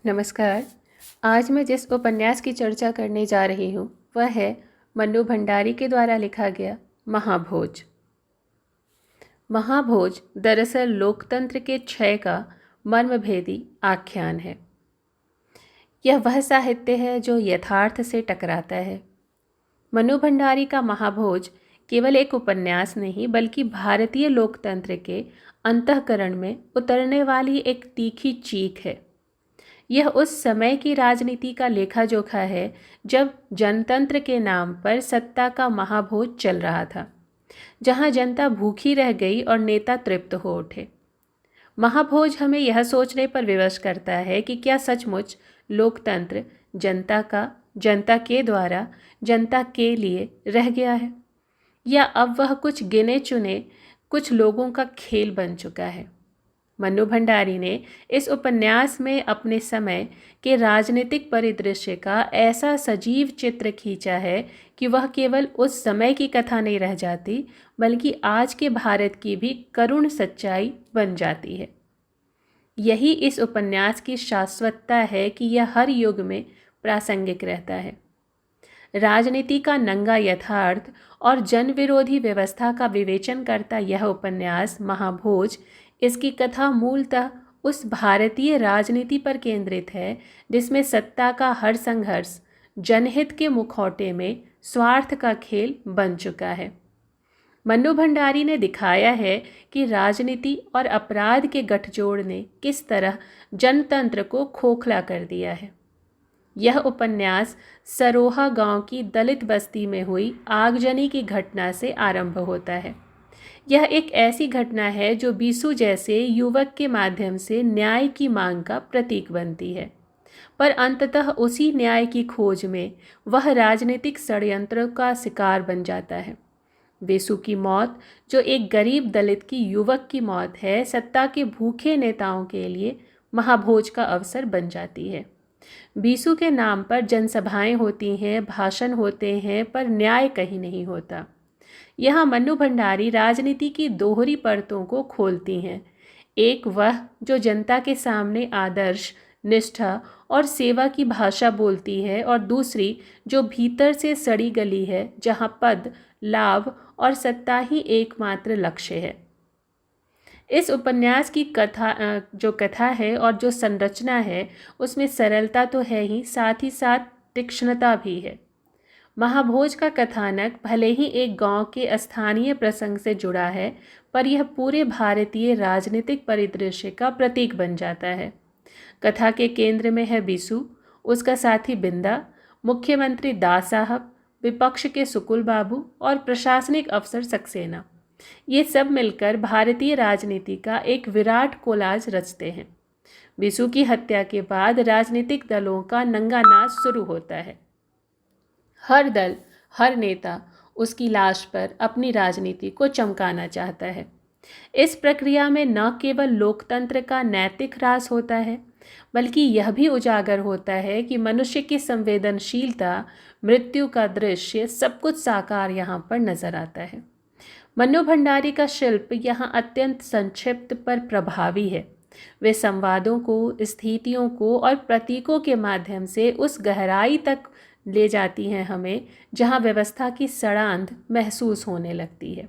नमस्कार। आज मैं जिस उपन्यास की चर्चा करने जा रही हूँ वह है मन्नू भंडारी के द्वारा लिखा गया महाभोज। महाभोज दरअसल लोकतंत्र के क्षय का मर्मभेदी आख्यान है। यह वह साहित्य है जो यथार्थ से टकराता है। मन्नू भंडारी का महाभोज केवल एक उपन्यास नहीं बल्कि भारतीय लोकतंत्र के अंतःकरण में उतरने वाली एक तीखी चीख है। यह उस समय की राजनीति का लेखा जोखा है जब जनतंत्र के नाम पर सत्ता का महाभोज चल रहा था, जहां जनता भूखी रह गई और नेता तृप्त हो उठे। महाभोज हमें यह सोचने पर विवश करता है कि क्या सचमुच लोकतंत्र जनता का, जनता के द्वारा, जनता के लिए रह गया है, या अब वह कुछ गिने चुने कुछ लोगों का खेल बन चुका है। मन्नू भंडारी ने इस उपन्यास में अपने समय के राजनीतिक परिदृश्य का ऐसा सजीव चित्र खींचा है कि वह केवल उस समय की कथा नहीं रह जाती बल्कि आज के भारत की भी करुण सच्चाई बन जाती है। यही इस उपन्यास की शाश्वतता है कि यह हर युग में प्रासंगिक रहता है। राजनीति का नंगा यथार्थ और जनविरोधी व्यवस्था का विवेचन करता यह उपन्यास महाभोज, इसकी कथा मूलतः उस भारतीय राजनीति पर केंद्रित है जिसमें सत्ता का हर संघर्ष जनहित के मुखौटे में स्वार्थ का खेल बन चुका है। मन्नू भंडारी ने दिखाया है कि राजनीति और अपराध के गठजोड़ ने किस तरह जनतंत्र को खोखला कर दिया है। यह उपन्यास सरोहा गांव की दलित बस्ती में हुई आगजनी की घटना से आरंभ होता है। यह एक ऐसी घटना है जो बीसू जैसे युवक के माध्यम से न्याय की मांग का प्रतीक बनती है, पर अंततः उसी न्याय की खोज में वह राजनीतिक षड्यंत्र का शिकार बन जाता है। बीसू की मौत, जो एक गरीब दलित की युवक की मौत है, सत्ता के भूखे नेताओं के लिए महाभोज का अवसर बन जाती है। बीसू के नाम पर जनसभाएं होती हैं, भाषण होते हैं, पर न्याय कहीं नहीं होता। यहाँ मन्नू भंडारी राजनीति की दोहरी परतों को खोलती हैं। एक वह जो जनता के सामने आदर्श, निष्ठा और सेवा की भाषा बोलती है, और दूसरी जो भीतर से सड़ी गली है, जहाँ पद, लाभ और सत्ता ही एकमात्र लक्ष्य है। इस उपन्यास की कथा है और जो संरचना है उसमें सरलता तो है ही, साथ ही साथ तीक्ष्णता भी है। महाभोज का कथानक भले ही एक गांव के स्थानीय प्रसंग से जुड़ा है, पर यह पूरे भारतीय राजनीतिक परिदृश्य का प्रतीक बन जाता है। कथा के केंद्र में है बीसू, उसका साथी बिंदा, मुख्यमंत्री दास साहब, विपक्ष के सुकुल बाबू और प्रशासनिक अफसर सक्सेना। ये सब मिलकर भारतीय राजनीति का एक विराट कोलाज रचते हैं। बीसू की हत्या के बाद राजनीतिक दलों का नंगा नाच शुरू होता है। हर दल, हर नेता उसकी लाश पर अपनी राजनीति को चमकाना चाहता है। इस प्रक्रिया में न केवल लोकतंत्र का नैतिक ह्रास होता है, बल्कि यह भी उजागर होता है कि मनुष्य की संवेदनशीलता, मृत्यु का दृश्य, सब कुछ साकार यहाँ पर नजर आता है। मन्नू भंडारी का शिल्प यहाँ अत्यंत संक्षिप्त पर प्रभावी है। वे संवादों को, स्थितियों को और प्रतीकों के माध्यम से उस गहराई तक ले जाती हैं हमें जहाँ व्यवस्था की सड़ांध महसूस होने लगती है।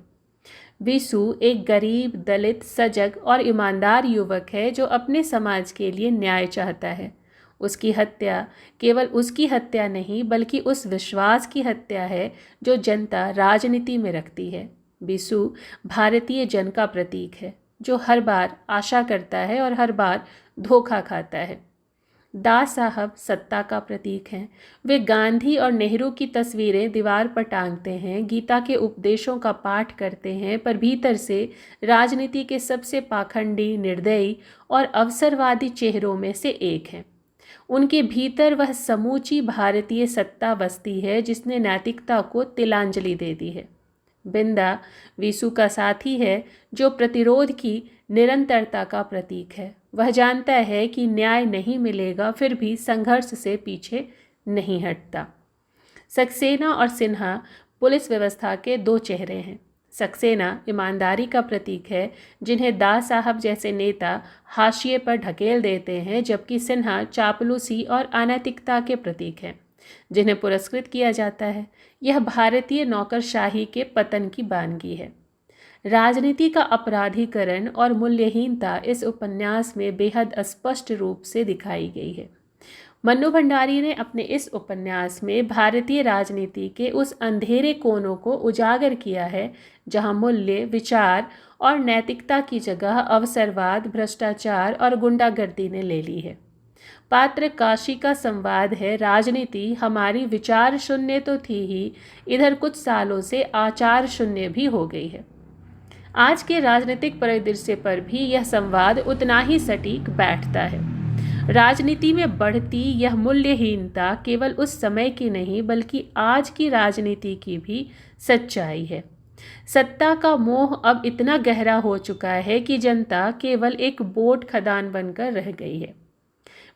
बीसू एक गरीब, दलित, सजग और ईमानदार युवक है जो अपने समाज के लिए न्याय चाहता है। उसकी हत्या केवल उसकी हत्या नहीं बल्कि उस विश्वास की हत्या है जो जनता राजनीति में रखती है। बीसू भारतीय जन का प्रतीक है जो हर बार आशा करता है और हर बार धोखा खाता है। दास साहब सत्ता का प्रतीक हैं। वे गांधी और नेहरू की तस्वीरें दीवार पर टांगते हैं, गीता के उपदेशों का पाठ करते हैं, पर भीतर से राजनीति के सबसे पाखंडी, निर्दयी और अवसरवादी चेहरों में से एक हैं। उनके भीतर वह समूची भारतीय सत्ता बसती है जिसने नैतिकता को तिलांजलि दे दी है। बिंदा बीसू का साथी है जो प्रतिरोध की निरंतरता का प्रतीक है। वह जानता है कि न्याय नहीं मिलेगा, फिर भी संघर्ष से पीछे नहीं हटता। सक्सेना और सिन्हा पुलिस व्यवस्था के दो चेहरे हैं। सक्सेना ईमानदारी का प्रतीक है, जिन्हें दास साहब जैसे नेता हाशिए पर ढकेल देते हैं, जबकि सिन्हा चापलूसी और अनैतिकता के प्रतीक हैं, जिन्हें पुरस्कृत किया जाता है। यह भारतीय नौकरशाही के पतन की बानगी है। राजनीति का अपराधीकरण और मूल्यहीनता इस उपन्यास में बेहद स्पष्ट रूप से दिखाई गई है। मन्नू भंडारी ने अपने इस उपन्यास में भारतीय राजनीति के उस अंधेरे कोनों को उजागर किया है, जहां मूल्य, विचार और नैतिकता की जगह अवसरवाद, भ्रष्टाचार और गुंडागर्दी ने ले ली है। पात्र काशी का संवाद है, राजनीति हमारी विचार शून्य तो थी ही, इधर कुछ सालों से आचार शून्य भी हो गई है। आज के राजनीतिक परिदृश्य पर भी यह संवाद उतना ही सटीक बैठता है। राजनीति में बढ़ती यह मूल्यहीनता केवल उस समय की नहीं, बल्कि आज की राजनीति की भी सच्चाई है। सत्ता का मोह अब इतना गहरा हो चुका है कि जनता केवल एक वोट खदान बनकर रह गई है।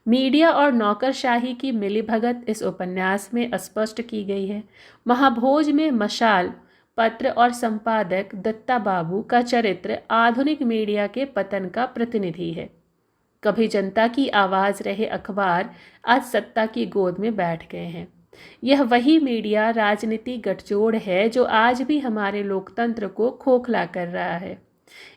मीडिया और नौकरशाही की मिलीभगत इस उपन्यास में स्पष्ट की गई है। महाभोज में मशाल पत्र और संपादक दत्ता बाबू का चरित्र आधुनिक मीडिया के पतन का प्रतिनिधि है। कभी जनता की आवाज़ रहे अखबार आज सत्ता की गोद में बैठ गए हैं। यह वही मीडिया राजनीति गठजोड़ है जो आज भी हमारे लोकतंत्र को खोखला कर रहा है।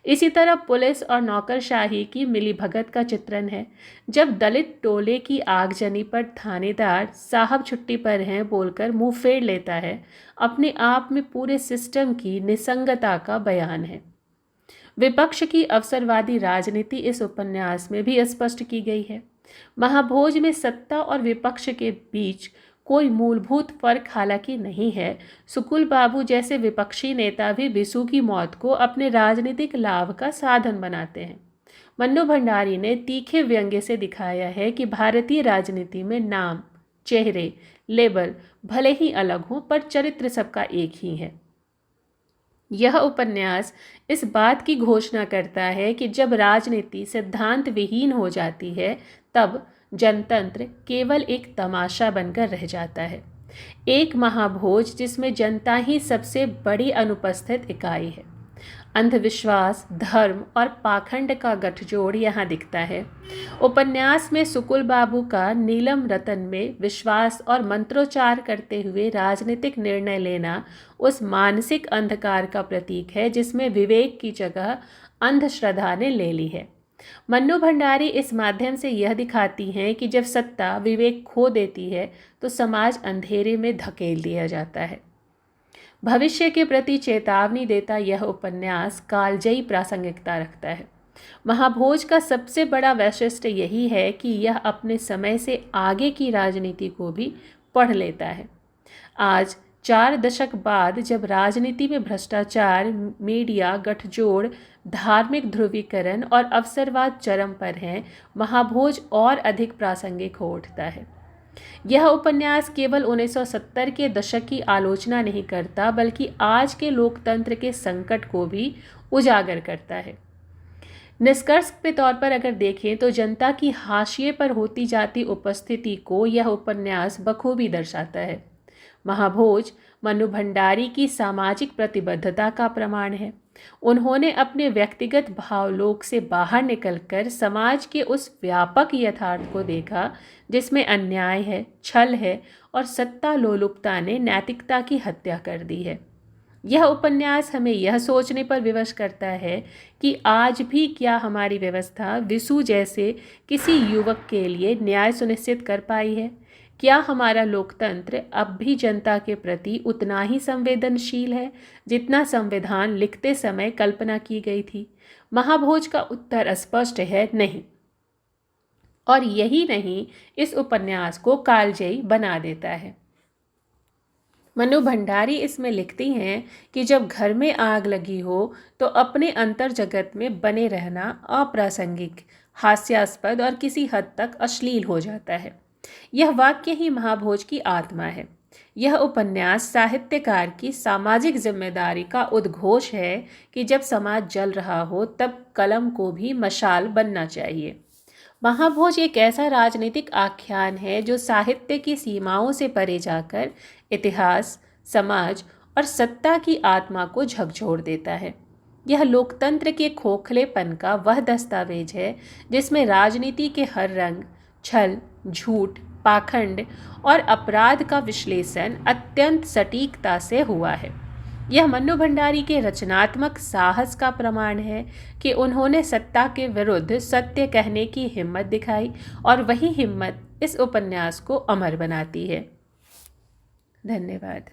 इसी तरह पुलिस और नौकरशाही की मिलीभगत का चित्रण है। जब दलित टोले की आगजनी पर थानेदार साहब छुट्टी पर हैं बोलकर मुंह फेर लेता है, अपने आप में पूरे सिस्टम की निसंगता का बयान है। विपक्ष की अवसरवादी राजनीति इस उपन्यास में भी स्पष्ट की गई है। महाभोज में सत्ता और विपक्ष के बीच कोई मूलभूत फर्क हालांकि नहीं है। सुकुल बाबू जैसे विपक्षी नेता भी बिसु की मौत को अपने राजनीतिक लाभ का साधन बनाते हैं। मन्नू भंडारी ने तीखे व्यंग्य से दिखाया है कि भारतीय राजनीति में नाम, चेहरे, लेबल भले ही अलग हों, पर चरित्र सबका एक ही है। यह उपन्यास इस बात की घोषणा करता है कि जब राजनीति सिद्धांत विहीन हो जाती है, तब जनतंत्र केवल एक तमाशा बनकर रह जाता है। एक महाभोज जिसमें जनता ही सबसे बड़ी अनुपस्थित इकाई है। अंधविश्वास, धर्म और पाखंड का गठजोड़ यहाँ दिखता है। उपन्यास में सुकुल बाबू का नीलम रतन में विश्वास और मंत्रोच्चार करते हुए राजनीतिक निर्णय लेना उस मानसिक अंधकार का प्रतीक है जिसमें विवेक की जगह अंधश्रद्धा ने ले ली है। मन्नू भंडारी इस माध्यम से यह दिखाती हैं कि जब सत्ता विवेक खो देती है तो समाज अंधेरे में धकेल दिया जाता है। भविष्य के प्रति चेतावनी देता यह उपन्यास कालजयी प्रासंगिकता रखता है। महाभोज का सबसे बड़ा वैशिष्ट्य यही है कि यह अपने समय से आगे की राजनीति को भी पढ़ लेता है। आज 4 दशक बाद जब राजनीति में भ्रष्टाचार, मीडिया गठजोड़, धार्मिक ध्रुवीकरण और अवसरवाद चरम पर हैं, महाभोज और अधिक प्रासंगिक हो उठता है। यह उपन्यास केवल 1970 के दशक की आलोचना नहीं करता, बल्कि आज के लोकतंत्र के संकट को भी उजागर करता है। निष्कर्ष के तौर पर अगर देखें तो जनता की हाशिए पर होती जाती उपस्थिति को यह उपन्यास बखूबी दर्शाता है। महाभोज मन्नू भंडारी की सामाजिक प्रतिबद्धता का प्रमाण है। उन्होंने अपने व्यक्तिगत भावलोक से बाहर निकलकर समाज के उस व्यापक यथार्थ को देखा जिसमें अन्याय है, छल है और सत्ता लोलुपता ने नैतिकता की हत्या कर दी है। यह उपन्यास हमें यह सोचने पर विवश करता है कि आज भी क्या हमारी व्यवस्था विसु जैसे किसी युवक के लिए न्याय सुनिश्चित कर पाई है? क्या हमारा लोकतंत्र अब भी जनता के प्रति उतना ही संवेदनशील है जितना संविधान लिखते समय कल्पना की गई थी? महाभोज का उत्तर स्पष्ट है, नहीं। और यही नहीं इस उपन्यास को कालजयी बना देता है। मन्नू भंडारी इसमें लिखती हैं कि जब घर में आग लगी हो तो अपने अंतर जगत में बने रहना अप्रासंगिक, हास्यास्पद और किसी हद तक अश्लील हो जाता है। यह वाक्य ही महाभोज की आत्मा है। यह उपन्यास साहित्यकार की सामाजिक जिम्मेदारी का उद्घोष है कि जब समाज जल रहा हो तब कलम को भी मशाल बनना चाहिए। महाभोज एक ऐसा राजनीतिक आख्यान है जो साहित्य की सीमाओं से परे जाकर इतिहास, समाज और सत्ता की आत्मा को झकझोर देता है। यह लोकतंत्र के खोखलेपन का वह दस्तावेज है जिसमें राजनीति के हर रंग, छल, झूठ, पाखंड और अपराध का विश्लेषण अत्यंत सटीकता से हुआ है। यह मन्नू भंडारी के रचनात्मक साहस का प्रमाण है कि उन्होंने सत्ता के विरुद्ध सत्य कहने की हिम्मत दिखाई और वही हिम्मत इस उपन्यास को अमर बनाती है। धन्यवाद।